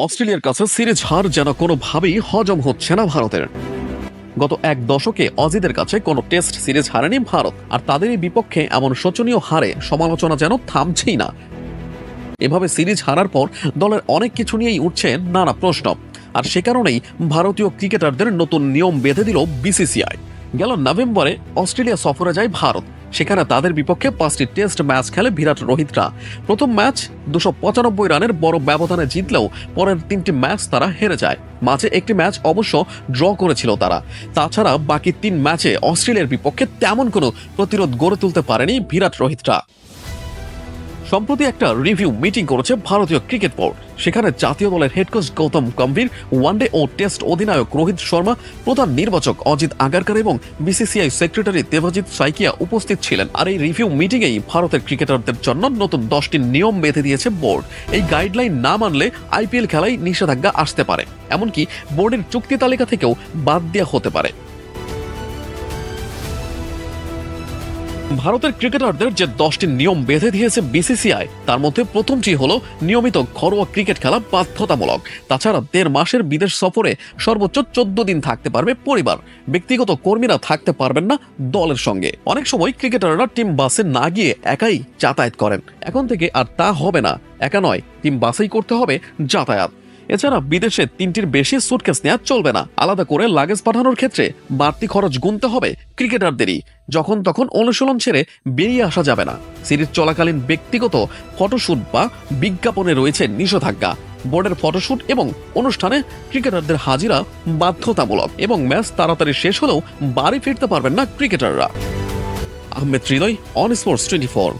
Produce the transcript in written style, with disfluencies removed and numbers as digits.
অস্ট্রেলিয়ার কাছে সিরিজ হার যেন কোনোভাবেই হজম হচ্ছে না ভারতের। গত এক দশকে অজিদের কাছে কোনো টেস্ট সিরিজ হারেনি ভারত, আর তাদেরই বিপক্ষে এমন শোচনীয় হারে সমালোচনা যেন থামছেই না। এভাবে সিরিজ হারার পর দলের অনেক কিছু নিয়েই উঠছে নানা প্রশ্ন, আর সে কারণেই ভারতীয় ক্রিকেটারদের নতুন নিয়ম বেঁধে দিল বিসিসিআই। গেল নভেম্বরে অস্ট্রেলিয়া সফরে যায় ভারত। সেখানে তাদের বিপক্ষে 5টি টেস্ট ম্যাচ খেলে বিরাট রোহিতরা। প্রথম ম্যাচ 295 রানের বড় ব্যবধানে জিতলেও পরের 3টি ম্যাচ তারা হেরে যায়। মাঝে একটি ম্যাচ অবশ্য ড্র করেছিল তারা। তাছাড়া বাকি 3 ম্যাচে অস্ট্রেলিয়ার বিপক্ষে তেমন কোনো প্রতিরোধ গড়ে তুলতে পারেনি বিরাট রোহিতরা। সম্প্রতি একটা রিভিউ মিটিং করেছে ভারতীয় ক্রিকেট বোর্ড। সেখানে জাতীয় দলের head coach Gautam Gambhir, one day ও টেস্ট অধিনায়ক রোহিত শর্মা, প্রধান নির্বাচক অজিত আগারকার এবং বিসিসিআই সেক্রেটারি দেবজিৎ সাইকিয়া উপস্থিত ছিলেন। আর এই রিভিউ মিটিংয়েই ভারতের ক্রিকেটারদের জন্য নতুন 10টি নিয়ম বেঁধে দিয়েছে বোর্ড। এই গাইডলাইন না মানলে আইপিএল খেলায় নিষেধাজ্ঞা আসতে পারে, এমনকি বোর্ডের চুক্তি তালিকা থেকেও বাদ দেওয়া হতে পারে। ভারতের ক্রিকেটারদের যে 10টি নিয়ম বেঁধে দিয়েছে বিসিসিআই, তার মধ্যে প্রথমটি হলো নিয়মিত ঘরোয়া ক্রিকেট খেলা বাধ্যতামূলক। তাছাড়া 1.5 মাসের বিদেশ সফরে সর্বোচ্চ 14 দিন থাকতে পারবে পরিবার। ব্যক্তিগত কর্মীরা থাকতে পারবেন না দলের সঙ্গে। অনেক সময় ক্রিকেটাররা টিম বাসে না গিয়ে একাই যাতায়াত করেন। এখন থেকে আর তা হবে না। একা নয়, টিম বাসেই করতে হবে যাতায়াত। এছাড়া বিদেশে 3টির বেশি সুটকেস নেওয়া চলবে না। আলাদা করে লাগেজ পাঠানোর ক্ষেত্রে বাড়তি খরচ গুনতে হবে ক্রিকেটারদেরই। যখন তখন অনুশীলন ছেড়ে বেরিয়ে আসা যাবে না। সিরিজ চলাকালীন ব্যক্তিগত ফটোশুট বা বিজ্ঞাপনে রয়েছে নিষেধাজ্ঞা। বোর্ডের ফটোশুট এবং অনুষ্ঠানে ক্রিকেটারদের হাজিরা বাধ্যতামূলক, এবং ম্যাচ তাড়াতাড়ি শেষ হলেও বাড়ি ফিরতে পারবেন না ক্রিকেটাররা। আহমেদ হৃদয়, অন স্পোর্টস 24।